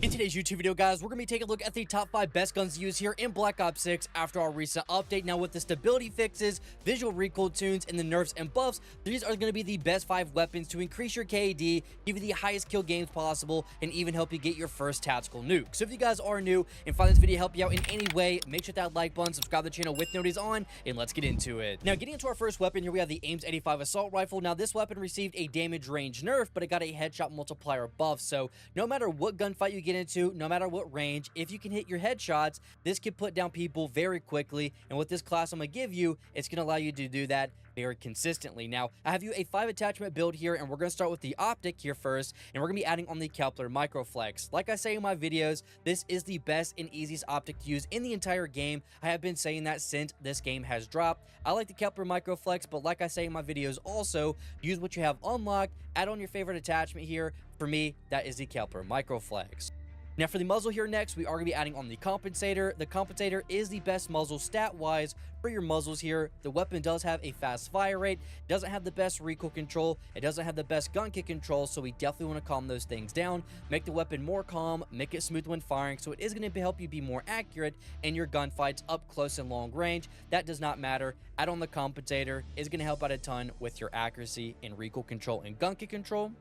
In today's YouTube video, guys, we're going to be taking a look at the top 5 best guns to use here in Black Ops 6 after our recent update. Now, with the stability fixes, visual recoil tunes, and the nerfs and buffs, these are going to be the best 5 weapons to increase your KD, give you the highest kill gains possible, and even help you get your first tactical nuke. So if you guys are new and find this video help you out in any way, make sure that like button, subscribe to the channel with notifications on, and let's get into it. Now, getting into our first weapon here, we have the AMES 85 Assault Rifle. Now, this weapon received a damage range nerf, but it got a headshot multiplier buff. So no matter what gunfight you get into, no matter what range, if you can hit your headshots, this can put down people very quickly. And with this class I'm going to give you, it's going to allow you to do that very consistently. Now, I have you a 5 attachment build here, and we're going to start with the optic here first, and we're going to be adding on the Kepler Microflex. Like I say in my videos, this is the best and easiest optic to use in the entire game. I have been saying that since this game has dropped. I like the Kepler Microflex, but like I say in my videos also, use what you have unlocked, add on your favorite attachment here. For me, that is the Kepler Microflex. Now, for the muzzle here next, we are going to be adding on the compensator. The compensator is the best muzzle stat-wise for your muzzles here. The weapon does have a fast fire rate, doesn't have the best recoil control, it doesn't have the best gun kick control, so we definitely want to calm those things down, make the weapon more calm, make it smooth when firing, so it is going to help you be more accurate in your gunfights up close and long range. That does not matter. Add on the compensator is going to help out a ton with your accuracy and recoil control and gun kick control.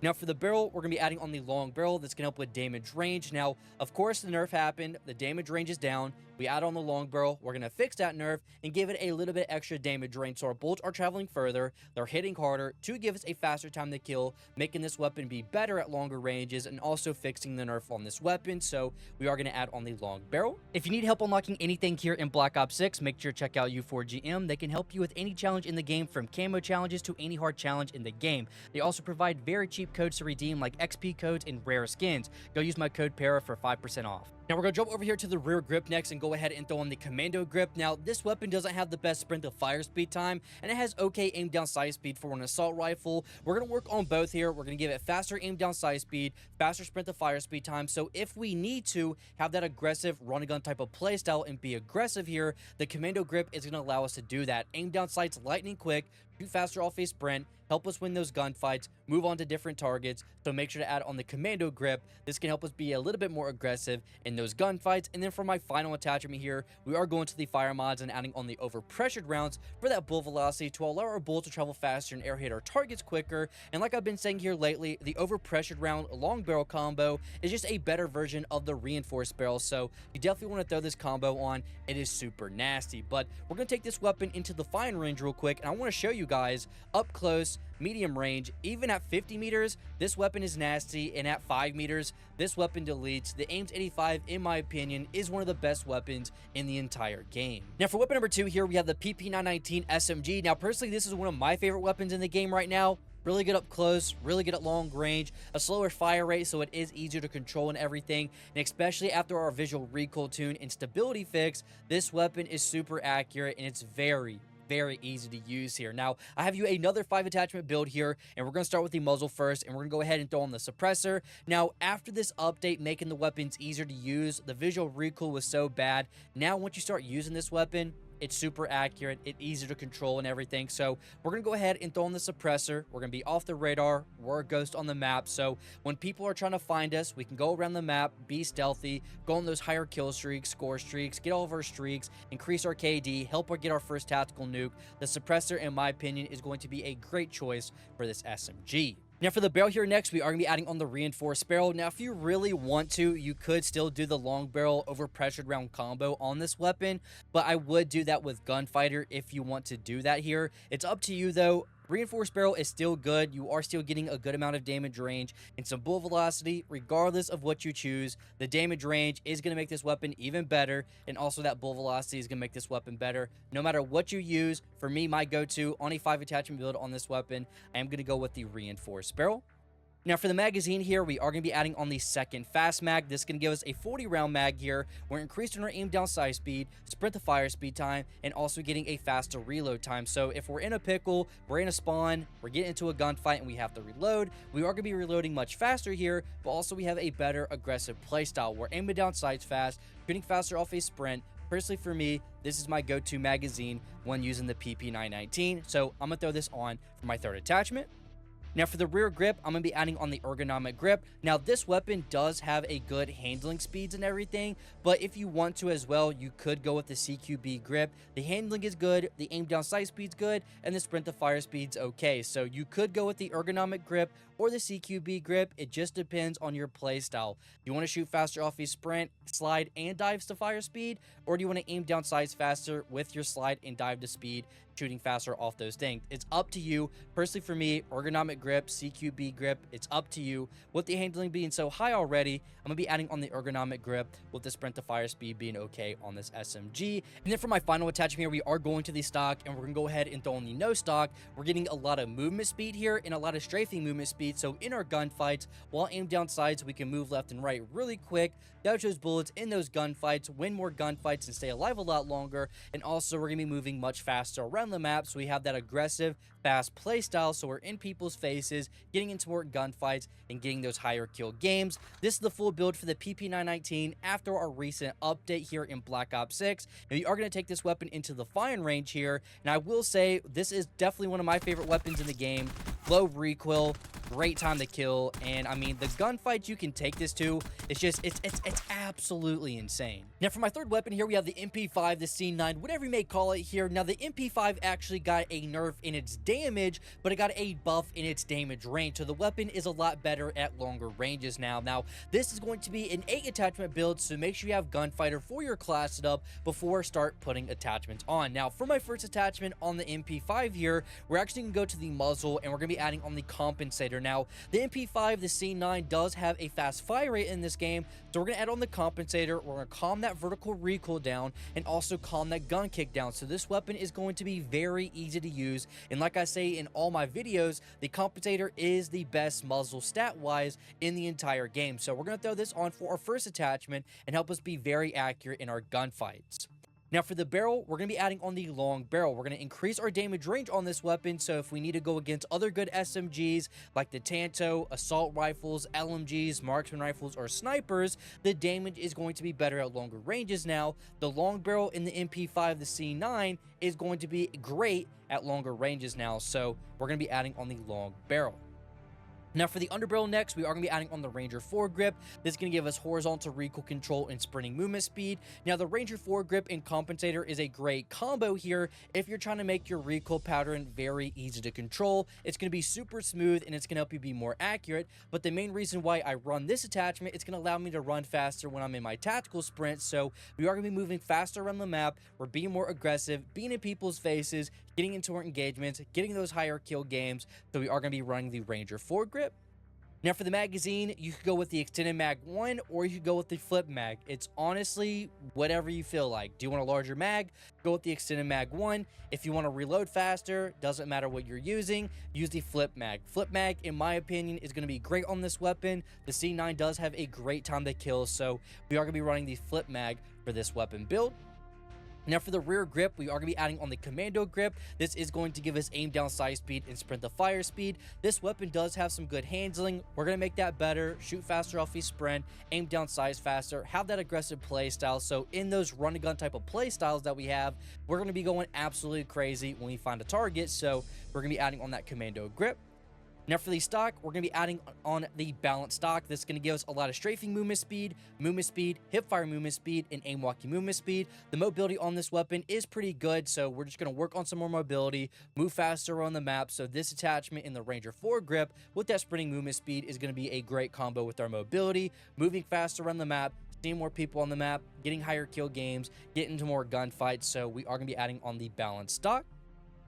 Now, for the barrel, we're going to be adding on the long barrel. That's going to help with damage range. Now, of course, the nerf happened. The damage range is down. We add on the long barrel. We're going to fix that nerf and give it a little bit extra damage range. So our bullets are traveling further. They're hitting harder to give us a faster time to kill, making this weapon be better at longer ranges and also fixing the nerf on this weapon. So we are going to add on the long barrel. If you need help unlocking anything here in Black Ops 6, make sure to check out U4GM. They can help you with any challenge in the game, from camo challenges to any hard challenge in the game. They also provide very cheap codes to redeem, like XP codes and rare skins. Go use my code PARA for 5% off. Now we're going to jump over here to the rear grip next and go ahead and throw on the commando grip. Now, this weapon doesn't have the best sprint to fire speed time, and it has okay aim down sight speed for an assault rifle. We're going to work on both here. We're going to give it faster aim down sight speed, faster sprint to fire speed time. So if we need to have that aggressive run and gun type of playstyle and be aggressive here, the commando grip is going to allow us to do that. Aim down sights lightning quick, shoot faster off a sprint, help us win those gunfights, move on to different targets. So make sure to add on the commando grip. This can help us be a little bit more aggressive in those gunfights. And then for my final attachment here, we are going to the fire mods and adding on the overpressured rounds for that bullet velocity to allow our bullets to travel faster and air hit our targets quicker. And like I've been saying here lately, the overpressured round long barrel combo is just a better version of the reinforced barrel. So you definitely want to throw this combo on. It is super nasty. But we're going to take this weapon into the fine range real quick, and I want to show you guys up close, medium range. Even at 50 meters, this weapon is nasty, and at 5 meters, this weapon deletes. The AMES 85, in my opinion, is one of the best weapons in the entire game. Now, for weapon number 2 here, we have the PP919 SMG. Now, personally, this is one of my favorite weapons in the game right now. Really good up close, really good at long range, a slower fire rate, so it is easier to control and everything. And especially after our visual recoil tune and stability fix, this weapon is super accurate, and it's very easy to use here. Now, I have you another 5 attachment build here, and we're going to start with the muzzle first, and we're going to go ahead and throw on the suppressor. Now, after this update making the weapons easier to use, the visual recoil was so bad. Now, once you start using this weapon, it's super accurate, it's easier to control and everything. So we're going to go ahead and throw on the suppressor. We're going to be off the radar. We're a ghost on the map. So when people are trying to find us, we can go around the map, be stealthy, go on those higher kill streaks, score streaks, get all of our streaks, increase our KD, help us get our first tactical nuke. The suppressor, in my opinion, is going to be a great choice for this SMG. Now, for the barrel here next, we are going to be adding on the reinforced barrel. Now, if you really want to, you could still do the long barrel over pressured round combo on this weapon, but I would do that with Gunfighter if you want to do that here. It's up to you, though. Reinforced barrel is still good. You are still getting a good amount of damage range and some bullet velocity. Regardless of what you choose, the damage range is going to make this weapon even better, and also that bullet velocity is going to make this weapon better. No matter what you use, for me, my go-to on a 5 attachment build on this weapon, I am going to go with the reinforced barrel. Now, for the magazine here, we are going to be adding on the second fast mag. This is going to give us a 40 round mag here. We're increasing our aim down sight speed, sprint to fire speed time, and also getting a faster reload time. So if we're in a pickle, we're in a spawn, we're getting into a gunfight, and we have to reload, we are going to be reloading much faster here, but also we have a better aggressive playstyle. We're aiming down sights fast, shooting faster off a sprint. Personally, for me, this is my go-to magazine when using the PP919. So I'm going to throw this on for my 3rd attachment. Now for the rear grip, I'm going to be adding on the ergonomic grip. Now this weapon does have a good handling speeds and everything, but if you want to as well, you could go with the CQB grip. The handling is good, the aim down sight speed's good, and the sprint to fire speed's okay. So you could go with the ergonomic grip or the CQB grip. It just depends on your play style. You want to shoot faster off a sprint, slide, and dives to fire speed, or do you want to aim down sights faster with your slide and dive to speed, shooting faster off those things? It's up to you. Personally for me, ergonomic grip, CQB grip, it's up to you. With the handling being so high already, I'm going to be adding on the ergonomic grip with the sprint to fire speed being okay on this SMG. And then for my final attachment here, we are going to the stock, and we're going to go ahead and throw in the no stock. We're getting a lot of movement speed here and a lot of strafing movement speed. So in our gunfights, while aim down sights, we can move left and right really quick, dodge those bullets in those gunfights, win more gunfights, and stay alive a lot longer. And also, we're going to be moving much faster around the map, so we have that aggressive, fast play style, so we're in people's faces, getting into more gunfights, and getting those higher kill games. This is the full build for the PP919 after our recent update here in Black Ops 6. Now, you are going to take this weapon into the firing range here, and I will say, this is definitely one of my favorite weapons in the game. Low recoil, great time to kill, and I mean, the gunfights you can take this to, it's absolutely insane. Now for my third weapon here, we have the MP5, the C9, whatever you may call it here. Now the MP5 actually got a nerf in its damage, but it got a buff in its damage range, so the weapon is a lot better at longer ranges now. Now this is going to be an 8 attachment build, so make sure you have gunfighter for your class setup before start putting attachments on. Now for my first attachment on the MP5 here, we're actually going to go to the muzzle, and we're going to be adding on the compensator. Now the MP5, the C9 does have a fast fire rate in this game, so we're going to add on the compensator. We're going to calm that vertical recoil down and also calm that gun kick down, so this weapon is going to be very easy to use. And like I say in all my videos, the compensator is the best muzzle stat wise in the entire game, so we're going to throw this on for our first attachment and help us be very accurate in our gunfights. Now for the barrel, we're going to be adding on the long barrel. We're going to increase our damage range on this weapon, so if we need to go against other good SMGs like the Tanto, assault rifles, LMGs, marksman rifles, or snipers, the damage is going to be better at longer ranges. Now the long barrel in the MP5, the C9, is going to be great at longer ranges now, so we're going to be adding on the long barrel. Now for the underbarrel next, we are going to be adding on the Ranger foregrip. This is going to give us horizontal recoil control and sprinting movement speed. Now the Ranger foregrip and compensator is a great combo here if you're trying to make your recoil pattern very easy to control. It's going to be super smooth and it's going to help you be more accurate, but the main reason why I run this attachment, it's going to allow me to run faster when I'm in my tactical sprint, so we are going to be moving faster around the map. We're being more aggressive, being in people's faces, getting into our engagements, getting those higher kill games, so we are going to be running the Ranger foregrip. Now for the magazine, you could go with the extended mag 1 or you could go with the flip mag. It's honestly whatever you feel like. Do you want a larger mag? Go with the extended mag 1. If you want to reload faster, doesn't matter what you're using, use the flip mag. Flip mag, in my opinion, is going to be great on this weapon. The C9 does have a great time to kill, so we are going to be running the flip mag for this weapon build. Now for the rear grip, we are going to be adding on the commando grip. This is going to give us aim down sight speed and sprint to fire speed. This weapon does have some good handling. We're going to make that better, shoot faster off a sprint, aim down sights faster, have that aggressive play style. So in those run and gun type of play styles that we have, we're going to be going absolutely crazy when we find a target. So we're going to be adding on that commando grip. Now for the stock, we're going to be adding on the balanced stock. This is going to give us a lot of strafing movement speed, hip fire movement speed, and aim walking movement speed. The mobility on this weapon is pretty good, so we're just going to work on some more mobility, move faster on the map. So this attachment in the Ranger foregrip with that sprinting movement speed is going to be a great combo with our mobility, moving faster around the map, seeing more people on the map, getting higher kill games, getting into more gunfights. So we are going to be adding on the balanced stock.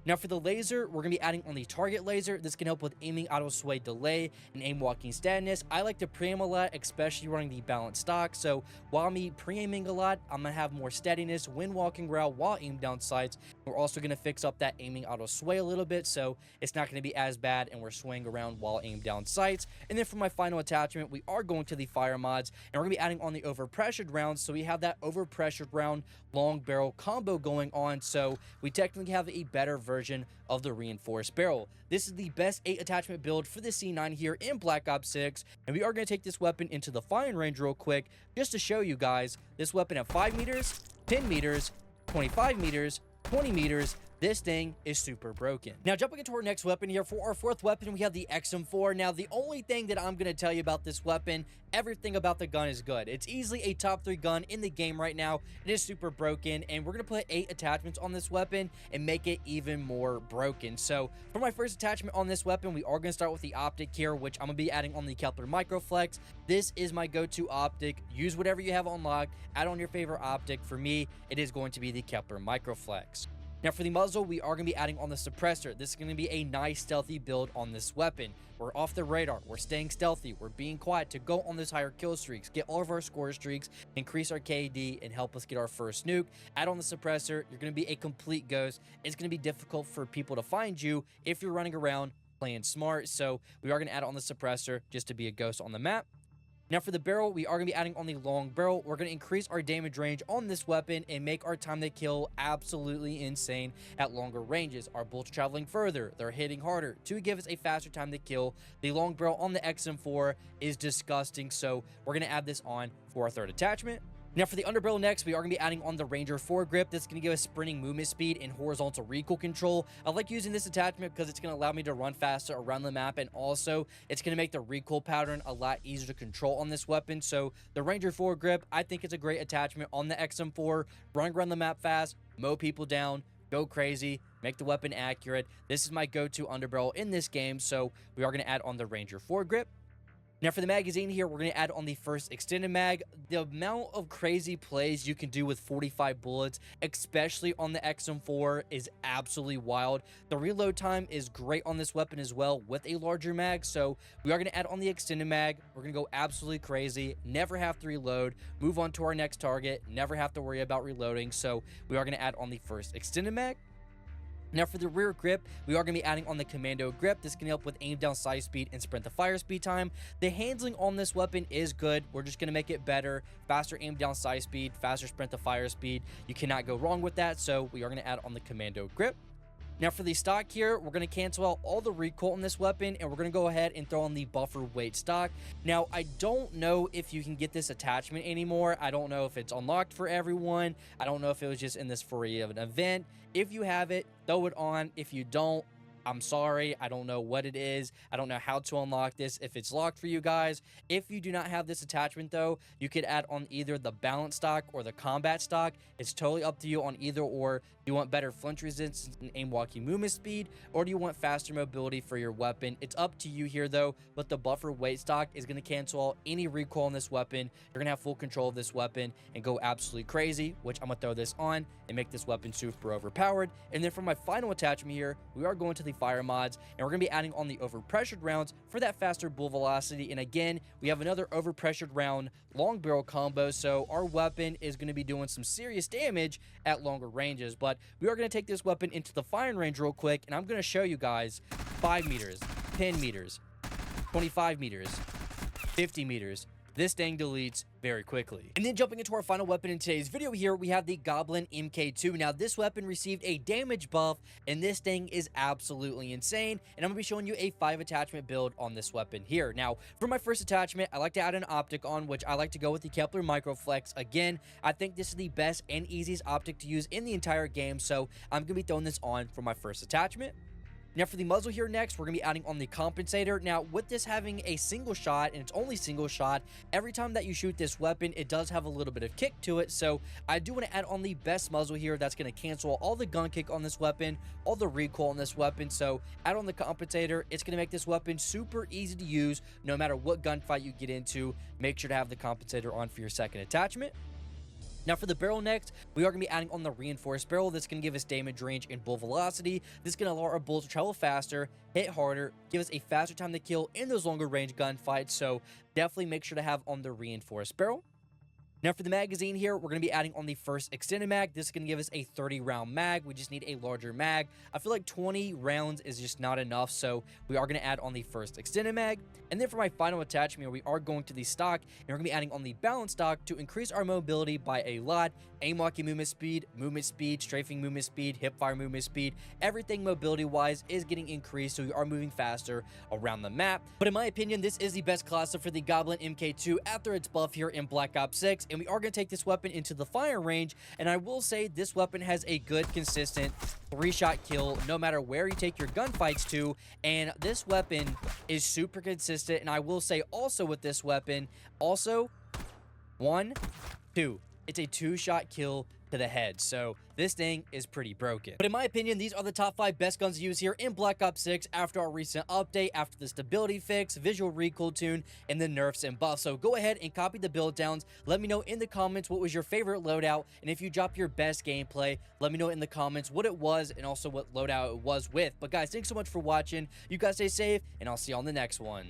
Now for the laser, we're going to be adding on the target laser. This can help with aiming, auto sway, delay, and aim walking steadiness. I like to pre-aim a lot, especially running the balanced stock. So while me pre-aiming a lot, I'm going to have more steadiness when walking around while aim down sights. We're also going to fix up that aiming auto sway a little bit, so it's not going to be as bad and we're swaying around while aim down sights. And then for my final attachment, we are going to the fire mods, and we're going to be adding on the overpressured rounds. So we have that overpressured round long barrel combo going on, so we technically have a better version of the reinforced barrel. This is the best 8 attachment build for the C9 here in Black Ops 6, and we are going to take this weapon into the firing range real quick just to show you guys. This weapon at 5 meters, 10 meters, 25 meters, 20 meters, this thing is super broken. Now, jumping into our next weapon here, for our fourth weapon, we have the XM4. Now, the only thing that I'm going to tell you about this weapon, everything about the gun is good. It's easily a top 3 gun in the game right now. It is super broken, and we're going to put 8 attachments on this weapon and make it even more broken. So, for my first attachment on this weapon, we are going to start with the optic here, which I'm going to be adding on the Kepler Microflex. This is my go-to optic. Use whatever you have unlocked. Add on your favorite optic. For me, it is going to be the Kepler Microflex. Now, for the muzzle, we are going to be adding on the suppressor. This is going to be a nice stealthy build on this weapon. We're off the radar. We're staying stealthy. We're being quiet to go on those higher kill streaks, get all of our score streaks, increase our KD, and help us get our first nuke. Add on the suppressor. You're going to be a complete ghost. It's going to be difficult for people to find you if you're running around playing smart. So we are going to add on the suppressor just to be a ghost on the map. Now, for the barrel, we are going to be adding on the long barrel. We're going to increase our damage range on this weapon and make our time to kill absolutely insane at longer ranges. Our bullets are traveling further. They're hitting harder to give us a faster time to kill. The long barrel on the XM4 is disgusting, so we're going to add this on for our third attachment. Now, for the underbarrel next, we are going to be adding on the Ranger foregrip. This is going to give us sprinting movement speed and horizontal recoil control. I like using this attachment because it's going to allow me to run faster around the map, and also it's going to make the recoil pattern a lot easier to control on this weapon. So the Ranger foregrip, I think it's a great attachment on the XM4. Running around the map fast, mow people down, go crazy, make the weapon accurate. This is my go-to underbarrel in this game, so we are going to add on the Ranger foregrip. Now, for the magazine here, we're going to add on the first extended mag. The amount of crazy plays you can do with 45 bullets, especially on the XM4, is absolutely wild. The reload time is great on this weapon as well with a larger mag, so we are going to add on the extended mag. We're going to go absolutely crazy, never have to reload, move on to our next target, never have to worry about reloading, so we are going to add on the first extended mag. Now, for the rear grip, we are going to be adding on the commando grip. This can help with aim down sight speed and sprint to fire speed time. The handling on this weapon is good. We're just going to make it better. Faster aim down sight speed, faster sprint to fire speed. You cannot go wrong with that, so we are going to add on the commando grip. Now, for the stock here, we're going to cancel out all the recoil on this weapon, and we're going to go ahead and throw on the buffer weight stock. Now, I don't know if you can get this attachment anymore. I don't know if it's unlocked for everyone. I don't know if it was just in this free of an event. If you have it, throw it on. If you don't, I'm sorry, I don't know what it is. I don't know how to unlock this, if it's locked for you guys. If you do not have this attachment though, you could add on either the balance stock or the combat stock. It's totally up to you on either or. Do you want better flinch resistance and aim walking movement speed, or do you want faster mobility for your weapon? It's up to you here though, but the buffer weight stock is going to cancel out any recoil on this weapon. You're going to have full control of this weapon and go absolutely crazy, which I'm going to throw this on and make this weapon super overpowered. And then for my final attachment here, we are going to the fire mods, and we're going to be adding on the overpressured rounds for that faster bull velocity. And again, we have another overpressured round long barrel combo, so our weapon is going to be doing some serious damage at longer ranges. But we are going to take this weapon into the firing range real quick, and I'm going to show you guys 5 meters, 10 meters, 25 meters, 50 meters. This thing deletes very quickly. And then jumping into our final weapon in today's video here, we have the Goblin MK2. Now, this weapon received a damage buff, and this thing is absolutely insane. And I'm going to be showing you a 5 attachment build on this weapon here. Now, for my first attachment, I like to add an optic on, which I like to go with the Kepler Microflex. Again, I think this is the best and easiest optic to use in the entire game, so I'm going to be throwing this on for my first attachment. Now, for the muzzle here next, we're going to be adding on the compensator. Now, with this having a single shot, and it's only single shot, every time that you shoot this weapon, it does have a little bit of kick to it. So I do want to add on the best muzzle here that's going to cancel all the gun kick on this weapon, all the recoil on this weapon. So add on the compensator. It's going to make this weapon super easy to use no matter what gunfight you get into. Make sure to have the compensator on for your second attachment. Now, for the barrel next, we are going to be adding on the reinforced barrel. That's going to give us damage range and bull velocity. This is going to allow our bullets to travel faster, hit harder, give us a faster time to kill in those longer range gunfights. So definitely make sure to have on the reinforced barrel. Now, for the magazine here, we're going to be adding on the first extended mag. This is going to give us a 30-round mag. We just need a larger mag. I feel like 20 rounds is just not enough, so we are going to add on the first extended mag. And then for my final attachment, we are going to the stock, and we're going to be adding on the balance stock to increase our mobility by a lot. Aim walking movement speed, strafing movement speed, hip fire movement speed. Everything mobility-wise is getting increased, so we are moving faster around the map. But in my opinion, this is the best class for the Goblin MK2 after its buff here in Black Ops 6. and we are going to take this weapon into the fire range. And I will say this weapon has a good, consistent 3-shot kill no matter where you take your gunfights to, and this weapon is super consistent. And I will say also with this weapon, also 1, 2, it's a 2-shot kill to the head, so this thing is pretty broken. But in my opinion, these are the top 5 best guns to use here in Black Ops 6 after our recent update, after the stability fix, visual recoil tune, and the nerfs and buffs. So go ahead and copy the build downs. Let me know in the comments what was your favorite loadout, and if you drop your best gameplay, let me know in the comments what it was and also what loadout it was with. But guys, thanks so much for watching. You guys stay safe, and I'll see you on the next one.